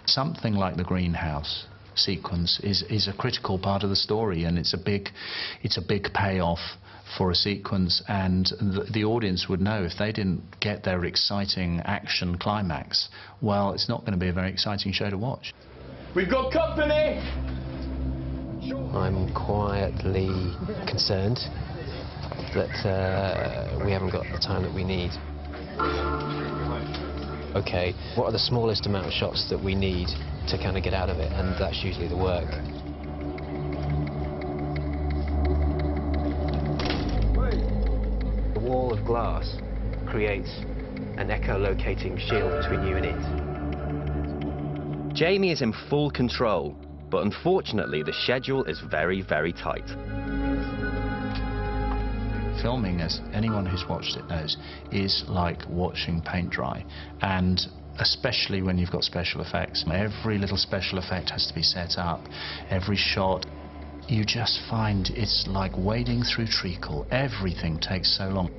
Something like the greenhouse sequence is a critical part of the story, and it's a big payoff for a sequence, and the audience would know if they didn't get their exciting action climax, well, it's not going to be a very exciting show to watch. We've got company! I'm quietly concerned that we haven't got the time that we need. Okay, what are the smallest amount of shots that we need to kind of get out of it, and that's usually the work. The wall of glass creates an echolocating shield between you and it. Jamie is in full control, but unfortunately the schedule is very, very tight. Filming, as anyone who's watched it knows, is like watching paint dry, and especially when you've got special effects. Every little special effect has to be set up, every shot. You just find it's like wading through treacle. Everything takes so long.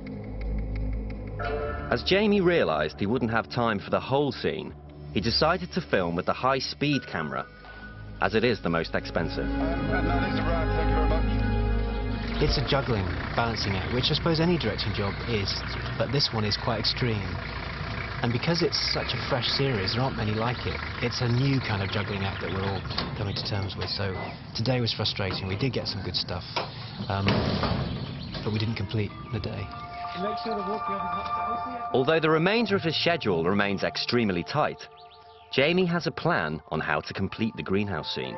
As Jamie realised he wouldn't have time for the whole scene, he decided to film with the high-speed camera, as it is the most expensive. It's a juggling, balancing act, which I suppose any directing job is, but this one is quite extreme. And because it's such a fresh series, there aren't many like it. It's a new kind of juggling act that we're all coming to terms with. So today was frustrating. We did get some good stuff, but we didn't complete the day. Although the remainder of his schedule remains extremely tight, Jamie has a plan on how to complete the greenhouse scene.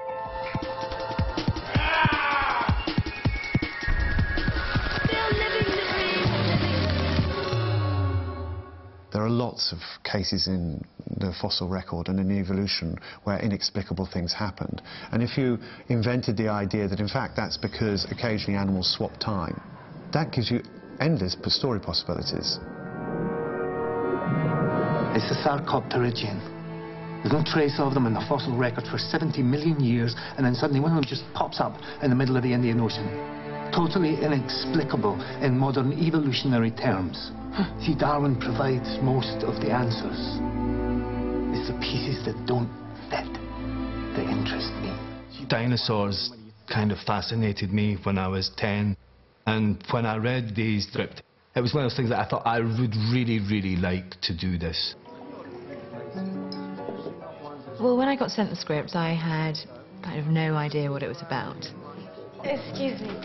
There are lots of cases in the fossil record and in evolution where inexplicable things happened. And if you invented the idea that in fact that's because occasionally animals swap time, that gives you endless story possibilities. It's a sarcopterygian. There's no trace of them in the fossil record for 70 million years, and then suddenly one of them just pops up in the middle of the Indian Ocean. Totally inexplicable in modern evolutionary terms. See, Darwin provides most of the answers. It's the pieces that don't fit that interest me. Dinosaurs kind of fascinated me when I was 10, and when I read the script, it was one of those things that I thought I would really, really like to do this. Well, when I got sent the script, I had kind of no idea what it was about. Excuse me.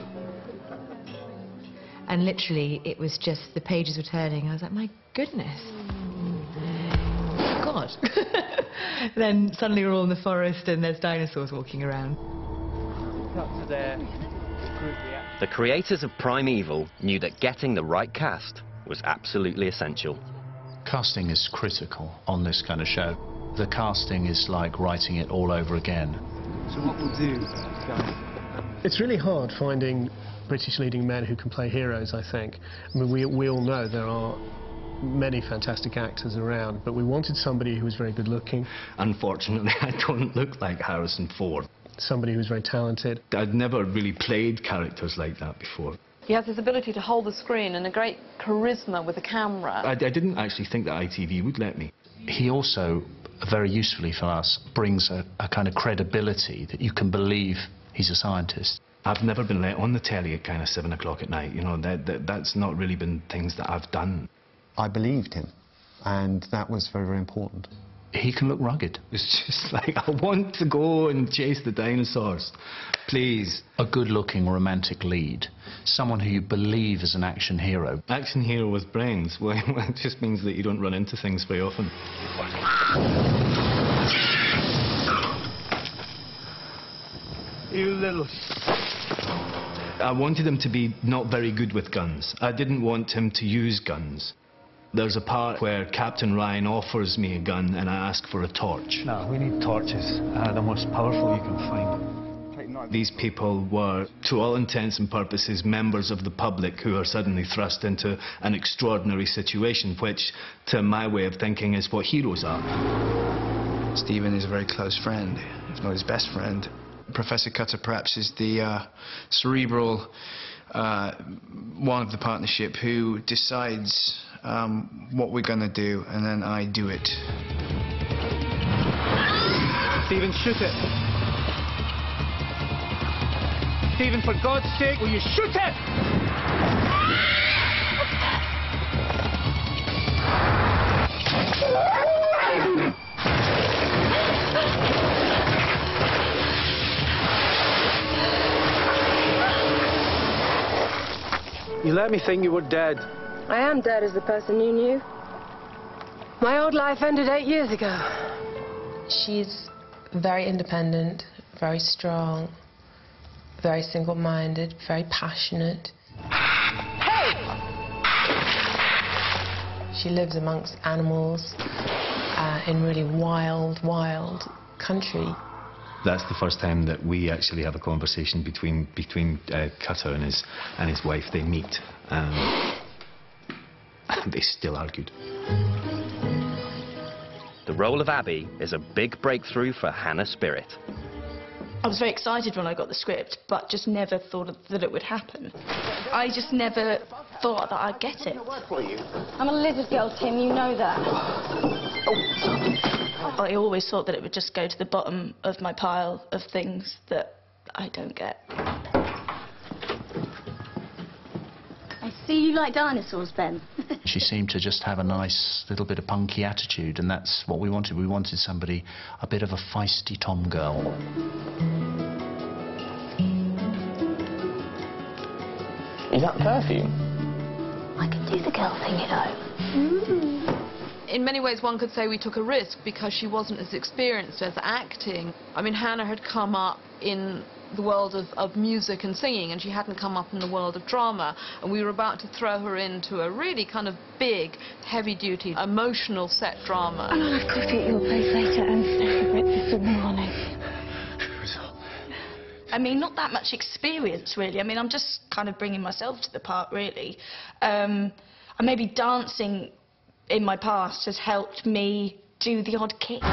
And literally, it was just the pages were turning. I was like, my goodness. God. Then suddenly we're all in the forest and there's dinosaurs walking around. The creators of Primeval knew that getting the right cast was absolutely essential. Casting is critical on this kind of show. The casting is like writing it all over again. So what we'll do, guys... It's really hard finding British leading men who can play heroes, I think. I mean, we all know there are many fantastic actors around, but we wanted somebody who was very good looking. Unfortunately, I don't look like Harrison Ford. Somebody who was very talented. I'd never really played characters like that before. He has this ability to hold the screen and a great charisma with the camera. I didn't actually think that ITV would let me. He also, very usefully for us, brings a kind of credibility that you can believe he's a scientist. I've never been let on the telly at kind of 7 o'clock at night, you know, that's not really been things that I've done. I believed him, and that was very, very important. He can look rugged. It's just like, I want to go and chase the dinosaurs, please. A good-looking romantic lead, someone who you believe is an action hero. Action hero with brains, well, it just means that you don't run into things very often. You little... I wanted him to be not very good with guns. I didn't want him to use guns. There's a part where Captain Ryan offers me a gun and I ask for a torch. No, we need torches. The most powerful you can find. These people were, to all intents and purposes, members of the public who are suddenly thrust into an extraordinary situation, which, to my way of thinking, is what heroes are. Stephen is a very close friend, if not his best friend. Professor Cutter perhaps is the cerebral one of the partnership who decides what we're going to do, and then I do it. Stephen, shoot it. Stephen, for God's sake, will you shoot it? You let me think you were dead. I am dead as the person you knew. My old life ended 8 years ago. She's very independent, very strong, very single-minded, very passionate. Hey! She lives amongst animals in really wild country. That's the first time that we actually have a conversation between Cutter and his wife. They meet, and they still argued. The role of Abby is a big breakthrough for Hannah Spirit. I was very excited when I got the script, but just never thought that it would happen. I just never thought that I'd get it. I'm a lizard girl, Tim, you know that. I always thought that it would just go to the bottom of my pile of things that I don't get. I see you like dinosaurs, Ben. She seemed to just have a nice little bit of punky attitude, and that's what we wanted. We wanted somebody, a bit of a feisty tom girl. Is that perfume? I can do the girl thing, you know. In many ways, one could say we took a risk because she wasn't as experienced as acting. I mean, Hannah had come up in the world of music and singing, and she hadn't come up in the world of drama, and we were about to throw her into a really kind of big, heavy-duty, emotional set drama. I'll have coffee at your place later and stay for breakfast in the morning. I mean, not that much experience, really. I mean, I'm just kind of bringing myself to the part, really. And maybe dancing in my past has helped me do the odd kick.